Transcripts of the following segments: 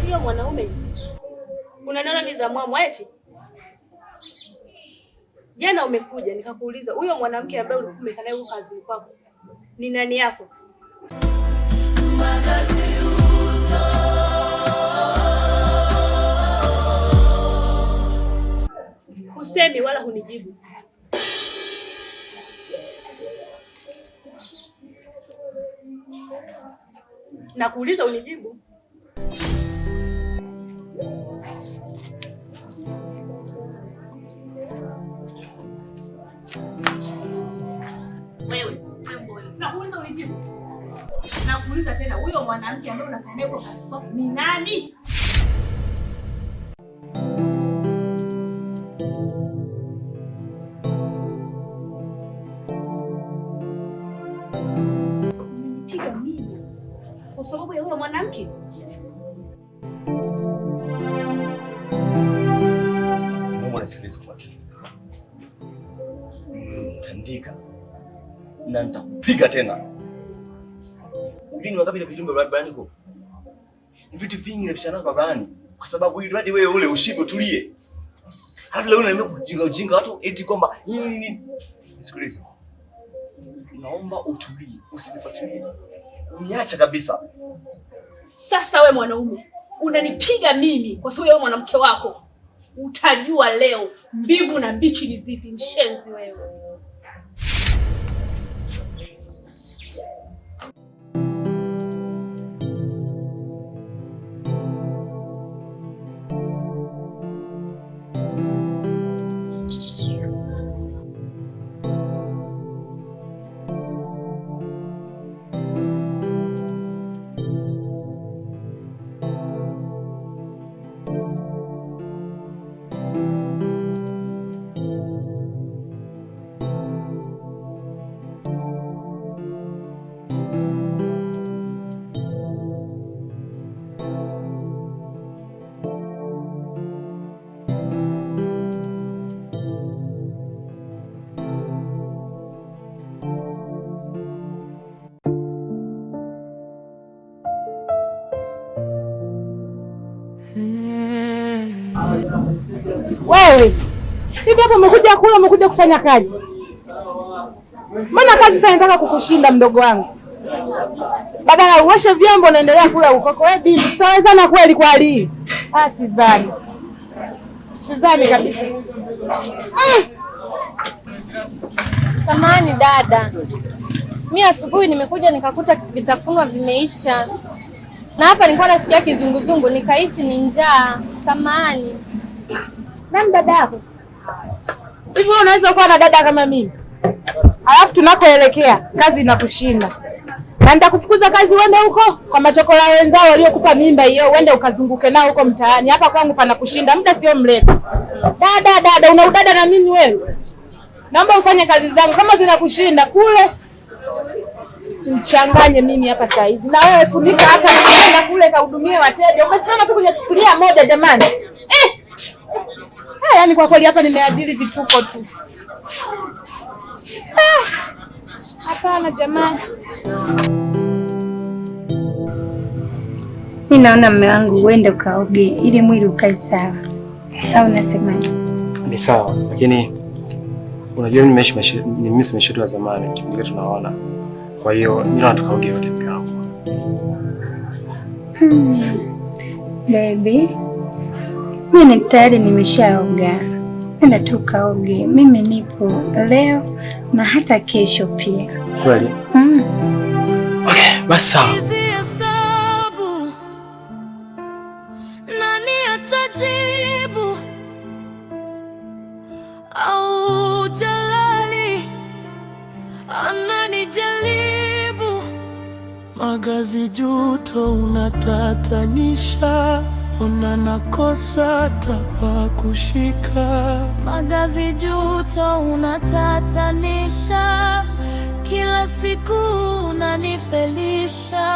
Hiyo mwanaume unaniona mimi za mwamu eti? Jana umekuja nikakuuliza huyo mwanamke ambaye ulikuwa umekaa naye huko kazini kwako ni nani yako? Husemi wala hunijibu. Nakuuliza unijibu. Wewe nakuuliza unijibu. Nakuuliza tena huyo mwanamke ambaye unakaa naye kwa kazini kwako ni nani? Umenipiga mimi kwa sababu ya huyo mwanamke? Mungu anisikilize kwa makini. Tandika na nitakupiga tena. Ulini wakati ile vitumbe barabarani huko. Ni vitu vingi napishana barabarani kwa sababu ili hadi wewe ule ushibe utulie. Hata leo unaambia ujinga watu eti kwamba nini. Nisikilize. Naomba utulie, usinifuatilie. Uniache kabisa. Sasa we mwanaume, unanipiga mimi kwa sababu ya mwanamke wako. Utajua leo mbivu na mbichi ni zipi, mshenzi wewe. Wewe hivi hapa umekuja kula, umekuja kufanya kazi? Maana kazi sasa nataka kukushinda mdogo wangu. Badala uoshe vyombo unaendelea kula ukoko. Wewe bibi, tutawezana kweli kwa hali hii? Sidhani. Sidhani kabisa. Samahani dada. Mimi asubuhi nimekuja nikakuta vitafunwa vimeisha. Na hapa nilikuwa nasikia kizunguzungu nikahisi ni njaa. Samahani. Nani dada yako? Hivi wewe unaweza kuwa na dada kama mimi? Alafu tunakoelekea kazi inakushinda. Na nitakufukuza kazi uende huko kwa machokola wenzao waliokupa mimba hiyo, uende ukazunguke nao huko mtaani. Hapa kwangu panakushinda, muda sio mrefu. Dada, una udada na mimi wewe? Naomba ufanye kazi zangu kama zinakushinda kule. Simchanganye mimi hapa saa hizi. Na wewe funika hapa na kule kahudumie wateja. Umesimama tu kwenye sufuria moja jamani. Yaani kwa kweli hapa nimeajiri vituko tu. Hapana jamani. Mimi naona mume wangu uende ukaoge ili mwili ukae sawa. Au unasemaje? Ni sawa, lakini unajua nimeishi maisha ya zamani, kipindi tunaona. Kwa hiyo mimi nataka tukaoge wote mke wangu. Baby. Mimi tayari nimeshaoga. Nenda tu kaoge. Mimi nipo leo na hata kesho pia. Kweli? Okay, basi sawa. Nani atajibu? Au Jalali ananijaribu? Magazi juto unatatanisha. Ona nakosa tapa kushika. Magazi juto unatatanisha. Kila siku unanifelisha.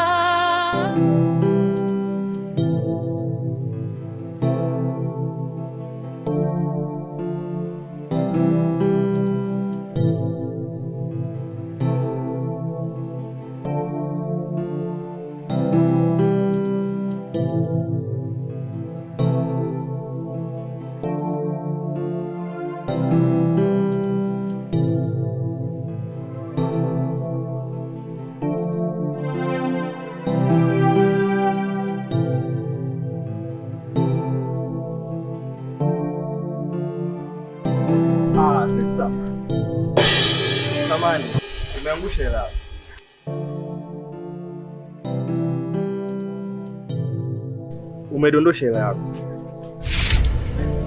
Umeangusha hela. Umedondosha hela yako.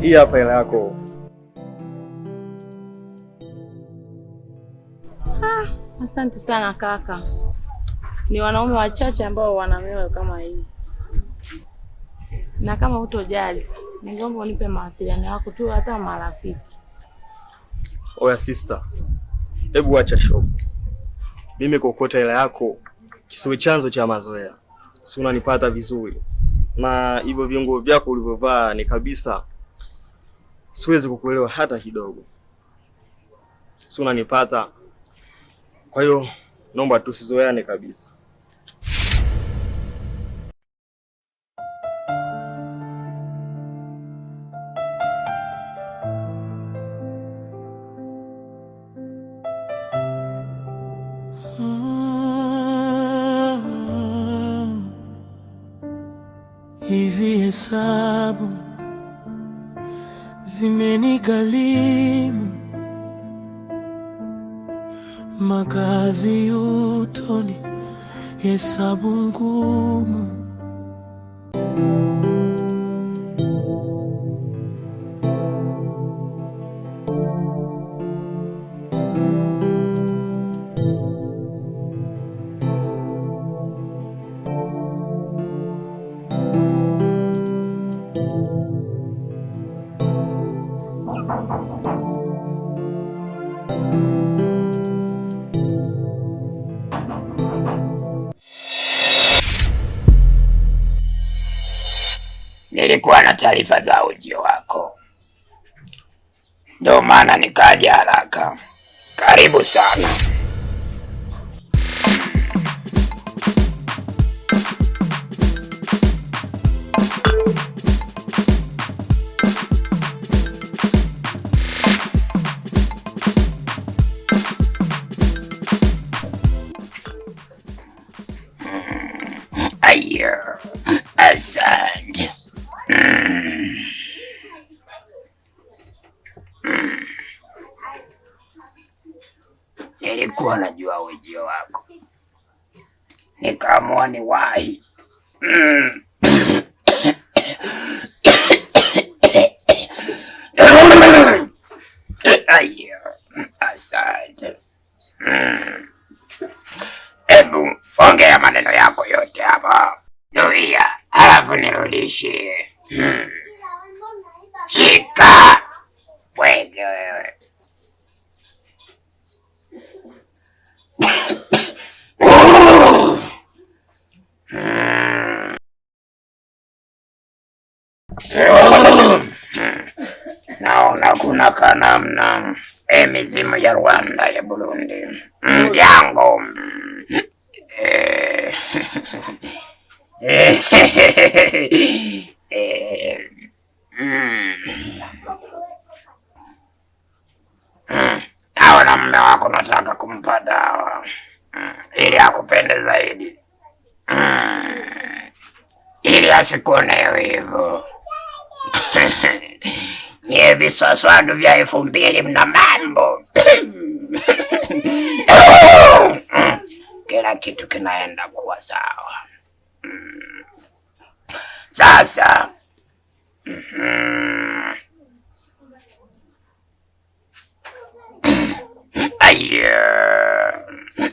Hii hapa hela yako. Asante sana kaka. Ni wanaume wachache ambao wana mioyo kama hii. Na kama hutojali, ningeomba unipe mawasiliano yako tu hata marafiki. Oya sister. Hebu acha show. Mimi kokota hela yako kisiwe chanzo cha mazoea. Si unanipata vizuri. Na hivyo viungo vyako ulivyovaa ni kabisa siwezi kukuelewa hata kidogo. Si unanipata? Kwa hiyo naomba tusizoeane kabisa. Hizi hesabu zimenigharimu, makazi utoni, hesabu ngumu. Nilikuwa na taarifa za ujio wako, ndio maana nikaja haraka. Karibu sana. Ayo, asante. Nilikuwa najua ujio wako, nikaamua niwahi. Ayo, asante. Ebu ongea maneno yako yote hapa Nuia, alafu nirudishie. Shika wege wewe. Naona kuna kanamna mizimu ya Rwanda ya Burundi yango. Naona mume wako nataka kumpa dawa ili akupende zaidi, ili asikuone hivyo. Nye viswaswadu vya 2000 mna mambo. Kila kitu kinaenda kuwa sawa. Sasa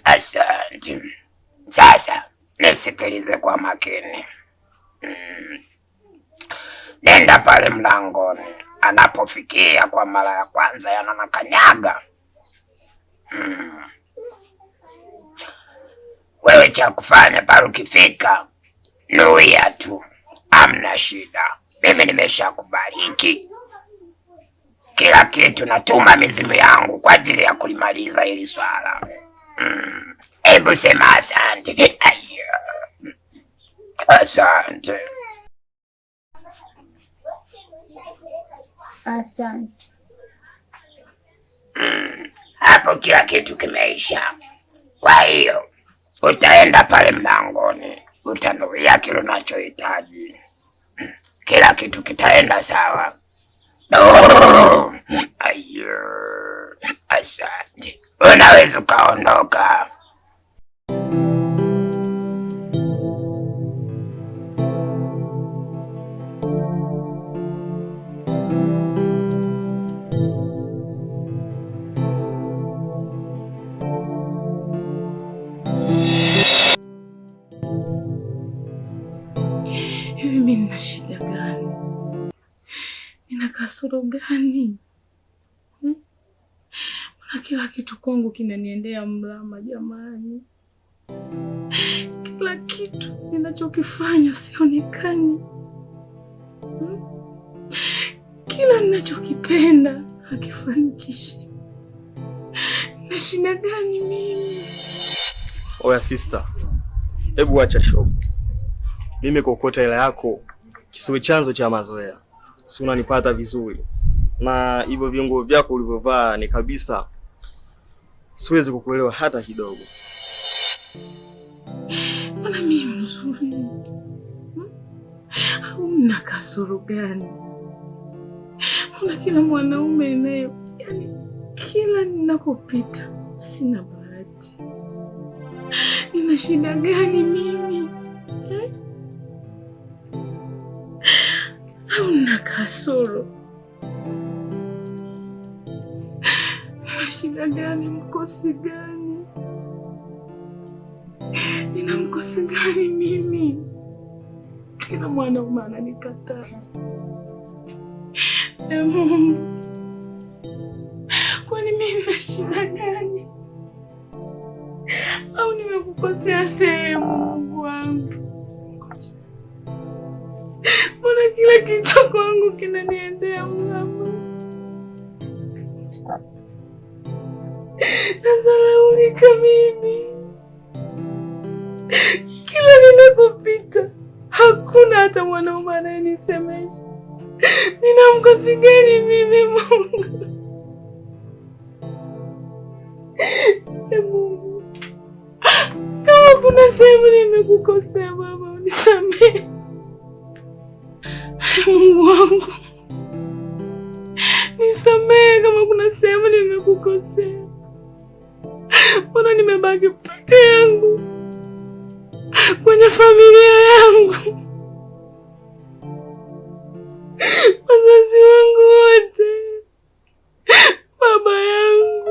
asante. Sasa nisikilize kwa makini. Nenda pale mlangoni, anapofikia kwa mara ya kwanza yananakanyaga. Wewe cha kufanya pale ukifika, nuia tu, amna shida. Mimi nimeshakubariki kila kitu, natuma mizimu yangu kwa ajili ya kulimaliza hili swala. Hebu sema asante. Asante. Asante. Hapo kila kitu kimeisha. Kwa hiyo utaenda pale mlangoni, utanuia kile unachohitaji. Kila kitu kitaenda sawa. Ayo, asante. unaweza ukaondoka. Hivi mimi nina shida gani? Nina kasoro gani? Mbona kila kitu kwangu kinaniendea mrama jamani? Kila kitu ninachokifanya sionekani. Kila ninachokipenda hakifanikishi. Nina shida gani mimi? Oya sister, hebu acha show. Mimi kokota hela yako kisiwe chanzo cha mazoea. Si unanipata vizuri? Na hivyo viungo vyako ulivyovaa ni kabisa siwezi kukuelewa hata kidogo. Mbona mimi mzuri? Au nina kasoro gani? Mbona kila mwanaume eneo, yani kila ninakopita sina bahati. Nina shida gani mimi? Au nina kasoro? Nina shida gani? Mkosi gani? Nina mkosi gani mimi? Kila mwanaume ananikataa. Mungu, kwani mimi nina shida gani? Au nimekukosea sehemu, Mungu wangu? Mbona kila kitu kwangu kinaniendea mrama? Nazalaulika mimi. Kila ninapopita hakuna hata mwanaume anayenisemesha. Nina mkosi gani mimi, Mungu? Mungu, kama kuna sehemu nimekukosea Baba, unisamehe. Mungu wangu, nisamehe kama kuna sehemu nimekukosea. Mbona nimebaki peke yangu kwenye familia yangu? Wazazi wangu wote, baba yangu,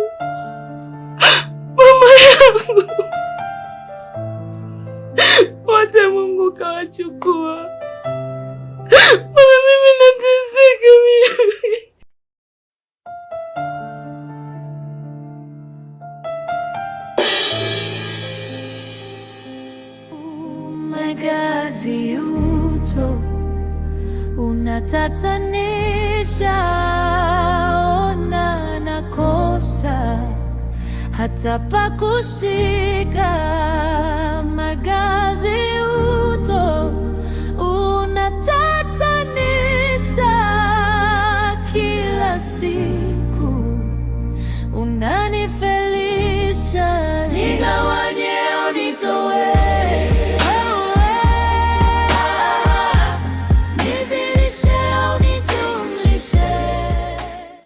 mama yangu, wote Mungu kawachukua. Mbona mimi nateseka mimi? Magazi uto unatatanisha, ona nakosa hata pa kushika. Magazi